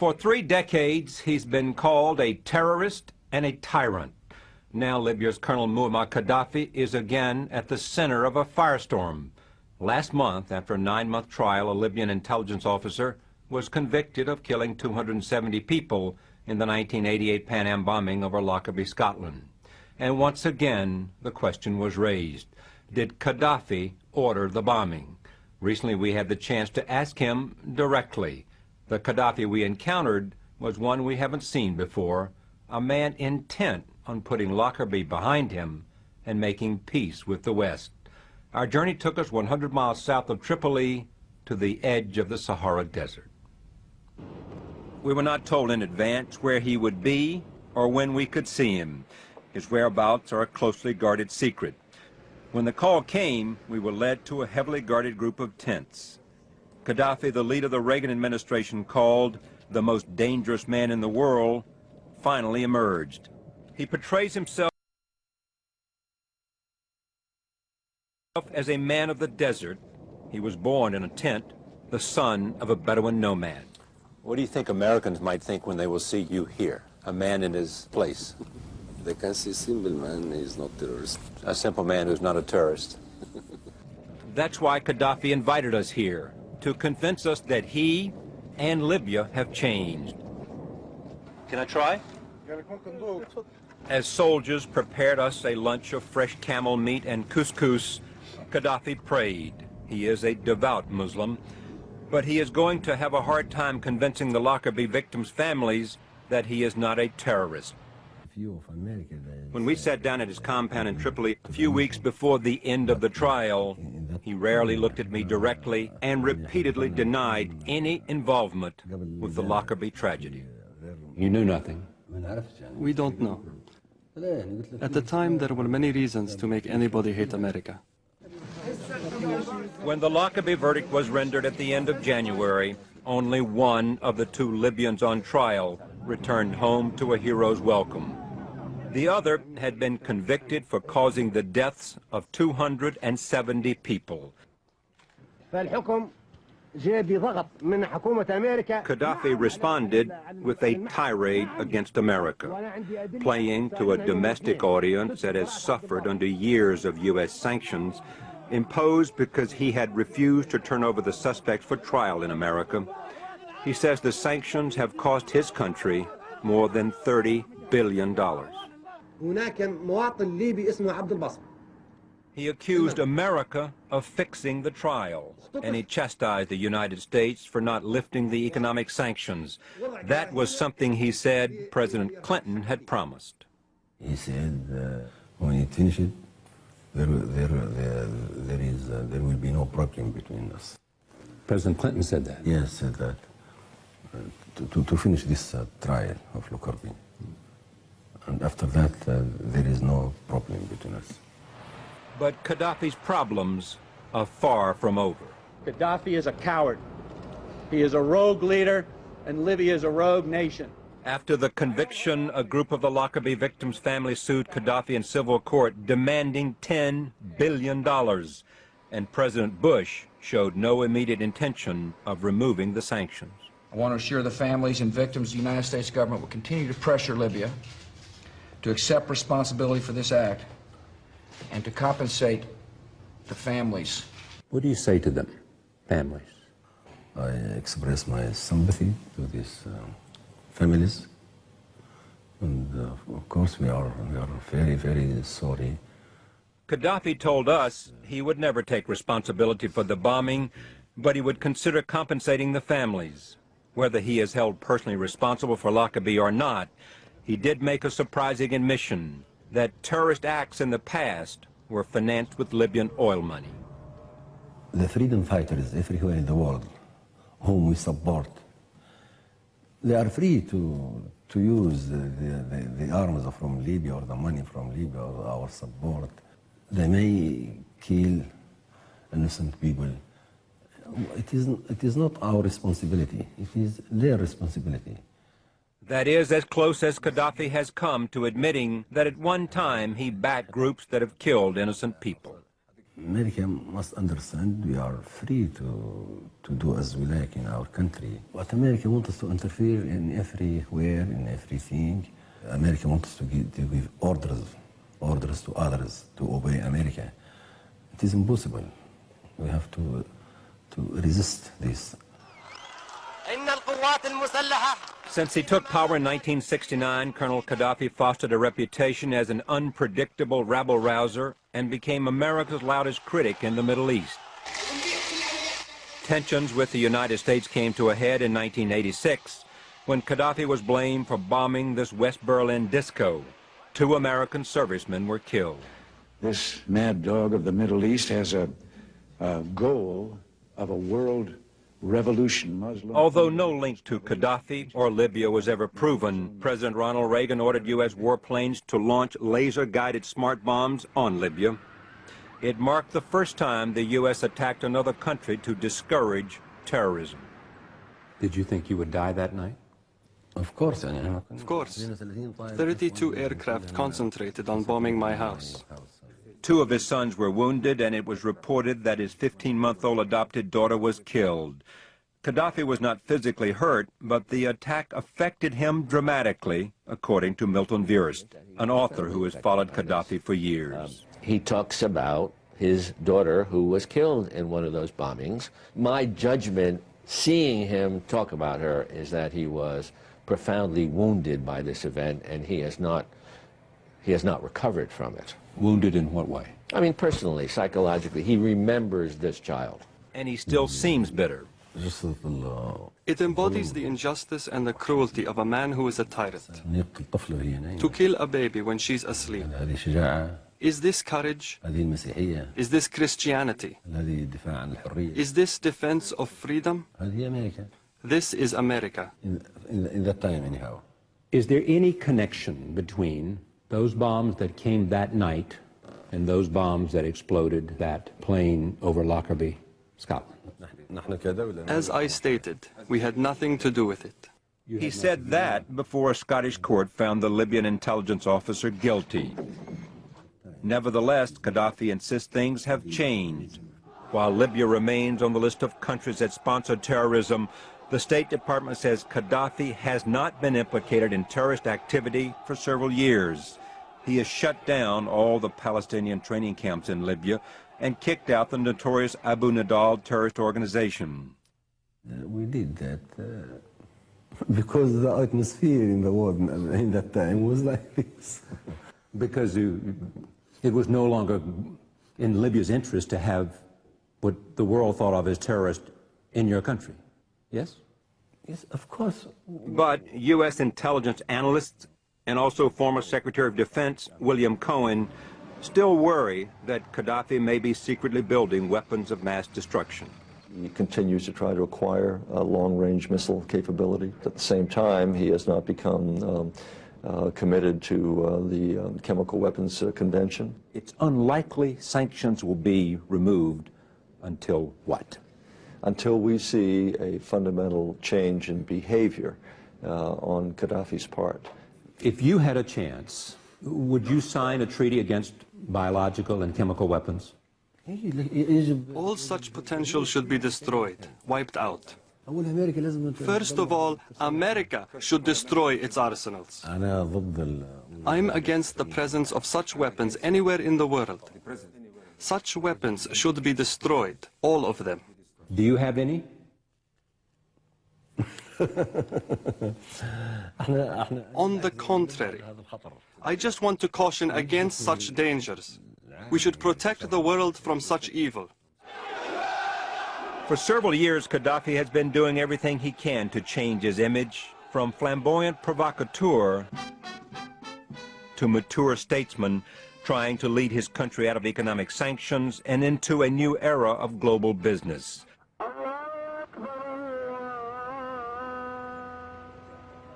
For 3 decades, he's been called a terrorist and a tyrant. Now Libya's Colonel Muammar Gaddafi is again at the center of a firestorm. Last month, after a 9-month trial, a Libyan intelligence officer was convicted of killing 270 people in the 1988 Pan Am bombing over Lockerbie, Scotland. And once again, the question was raised: did Gaddafi order the bombing? Recently, we had the chance to ask him directly. The Gaddafi we encountered was one we haven't seen before, a man intent on putting Lockerbie behind him and making peace with the West. Our journey took us 100 miles south of Tripoli to the edge of the Sahara Desert. We were not told in advance where he would be or when we could see him. His whereabouts are a closely guarded secret. When the call came, we were led to a heavily guarded group of tents. Gaddafi, the leader of the Reagan administration called the most dangerous man in the world, finally emerged. He portrays himself as a man of the desert. He was born in a tent, the son of a Bedouin nomad. What do you think Americans might think when they will see you here, a man in his place? They can see simple man, he's not terrorist. A simple man who's not a terrorist. That's why Gaddafi invited us here, to convince us that he and Libya have changed. Can I try? As soldiers prepared us a lunch of fresh camel meat and couscous, Gaddafi prayed. He is a devout Muslim, but he is going to have a hard time convincing the Lockerbie victims' families that he is not a terrorist. When we sat down at his compound in Tripoli a few weeks before the end of the trial, he rarely looked at me directly and repeatedly denied any involvement with the Lockerbie tragedy. You knew nothing? We don't know. At the time, there were many reasons to make anybody hate America. When the Lockerbie verdict was rendered at the end of January, only one of the 2 Libyans on trial returned home to a hero's welcome. The other had been convicted for causing the deaths of 270 people. Gaddafi responded with a tirade against America, playing to a domestic audience that has suffered under years of U.S. sanctions, imposed because he had refused to turn over the suspects for trial in America. He says the sanctions have cost his country more than $30 billion. He accused America of fixing the trial, and he chastised the United States for not lifting the economic sanctions. That was something he said President Clinton had promised. He said when he finished it, there will be no problem between us. President Clinton said that? Yes, said that. To finish this trial of Lockerbie. And after that, there is no problem between us. But Gaddafi's problems are far from over. Gaddafi is a coward. He is a rogue leader, and Libya is a rogue nation. After the conviction, a group of the Lockerbie victims' families sued Gaddafi in civil court, demanding $10 billion. And President Bush showed no immediate intention of removing the sanctions. I want to assure the families and victims the United States government will continue to pressure Libya to accept responsibility for this act and to compensate the families. What do you say to them, families? I express my sympathy to these families, and of course we are very, very sorry. Gaddafi told us he would never take responsibility for the bombing, but he would consider compensating the families. Whether he is held personally responsible for Lockerbie or not, he did make a surprising admission that terrorist acts in the past were financed with Libyan oil money. The freedom fighters everywhere in the world whom we support, they are free to use the arms from Libya or the money from Libya or our support. They may kill innocent people. It is not our responsibility. It is their responsibility. That is as close as Gaddafi has come to admitting that at one time he backed groups that have killed innocent people. America must understand we are free to do as we like in our country. But America wants us to interfere in everywhere, in everything. America wants to give orders to others to obey America. It is impossible. We have to resist this. Since he took power in 1969, Colonel Gaddafi fostered a reputation as an unpredictable rabble-rouser and became America's loudest critic in the Middle East. Tensions with the United States came to a head in 1986 when Gaddafi was blamed for bombing this West Berlin disco. 2 American servicemen were killed. This mad dog of the Middle East has a goal of a world revolution. Muslim. Although no link to Gaddafi or Libya was ever proven, President Ronald Reagan ordered U.S. warplanes to launch laser-guided smart bombs on Libya. It marked the first time the U.S. attacked another country to discourage terrorism. Did you think you would die that night? Of course. Of course. 32 aircraft concentrated on bombing my house. 2 of his sons were wounded, and it was reported that his 15-month-old adopted daughter was killed. Gaddafi was not physically hurt, but the attack affected him dramatically, according to Milton Virist, an author who has followed Gaddafi for years. He talks about his daughter who was killed in one of those bombings. My judgment, seeing him talk about her, is that he was profoundly wounded by this event, and he has not recovered from it. Wounded in what way? I mean, personally, psychologically, he remembers this child. And he still seems bitter. It embodies the injustice and the cruelty of a man who is a tyrant. To kill a baby when she's asleep. Is this courage? Is this Christianity? Is this defense of freedom? This is America. In that time, anyhow. Is there any connection between those bombs that came that night and those bombs that exploded that plane over Lockerbie, Scotland? As I stated, we had nothing to do with it. He said that before a Scottish court found the Libyan intelligence officer guilty. Nevertheless, Gaddafi insists things have changed. While Libya remains on the list of countries that sponsor terrorism, the State Department says Gaddafi has not been implicated in terrorist activity for several years. He has shut down all the Palestinian training camps in Libya and kicked out the notorious Abu Nidal terrorist organization. We did that because the atmosphere in the world in that time was like this. Because it was no longer in Libya's interest to have what the world thought of as terrorists in your country. Yes? Yes, of course. But U.S. intelligence analysts and also former Secretary of Defense William Cohen still worry that Gaddafi may be secretly building weapons of mass destruction. He continues to try to acquire a long-range missile capability. At the same time, he has not become committed to the Chemical Weapons Convention. It's unlikely sanctions will be removed until what? Until we see a fundamental change in behavior on Gaddafi's part. If you had a chance, would you sign a treaty against biological and chemical weapons? All such potential should be destroyed, wiped out. First of all, America should destroy its arsenals. I'm against the presence of such weapons anywhere in the world. Such weapons should be destroyed, all of them. Do you have any? On the contrary, I just want to caution against such dangers. We should protect the world from such evil. For several years, Gaddafi has been doing everything he can to change his image, from flamboyant provocateur to mature statesman, trying to lead his country out of economic sanctions and into a new era of global business.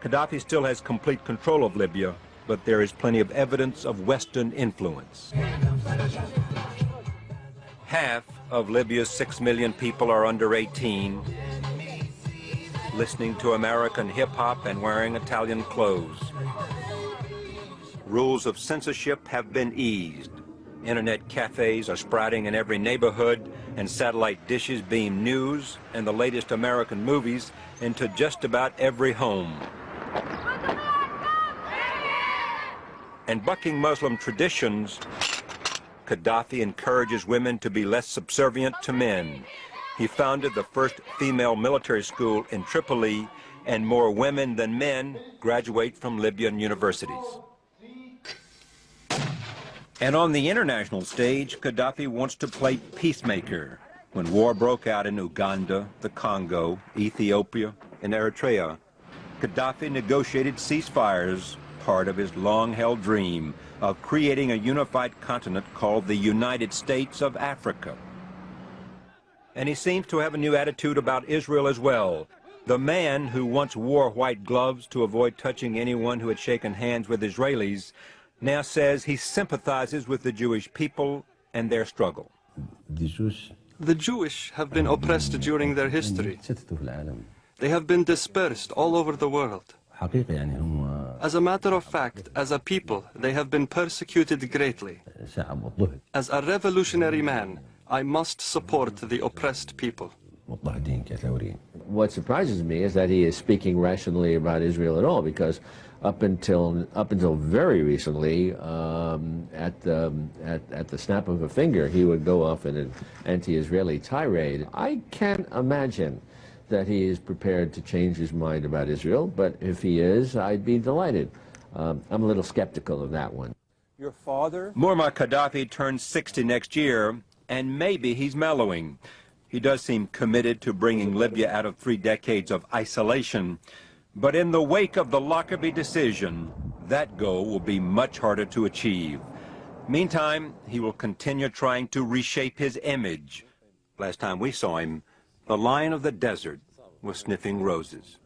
Gaddafi still has complete control of Libya, but there is plenty of evidence of Western influence. Half of Libya's 6 million people are under 18, listening to American hip-hop and wearing Italian clothes. Rules of censorship have been eased, Internet cafes are sprouting in every neighborhood, and satellite dishes beam news and the latest American movies into just about every home. And bucking Muslim traditions, Gaddafi encourages women to be less subservient to men. He founded the first female military school in Tripoli, and more women than men graduate from Libyan universities. And on the international stage, Gaddafi wants to play peacemaker. When war broke out in Uganda, the Congo, Ethiopia, and Eritrea, Gaddafi negotiated ceasefires, part of his long-held dream of creating a unified continent called the United States of Africa. And he seems to have a new attitude about Israel as well. The man who once wore white gloves to avoid touching anyone who had shaken hands with Israelis now says he sympathizes with the Jewish people and their struggle. The Jewish have been oppressed during their history. They have been dispersed all over the world. As a matter of fact, as a people, they have been persecuted greatly. As a revolutionary man, I must support the oppressed people. What surprises me is that he is speaking rationally about Israel at all, because up until very recently, at the snap of a finger, he would go off in an anti-Israeli tirade. I can't imagine that he is prepared to change his mind about Israel, but if he is, I'd be delighted. I'm a little skeptical of that one. Your father? Muammar Gaddafi turns 60 next year, and maybe he's mellowing. He does seem committed to bringing Libya out of 3 decades of isolation. But in the wake of the Lockerbie decision, that goal will be much harder to achieve. Meantime, he will continue trying to reshape his image. Last time we saw him, the lion of the desert was sniffing roses.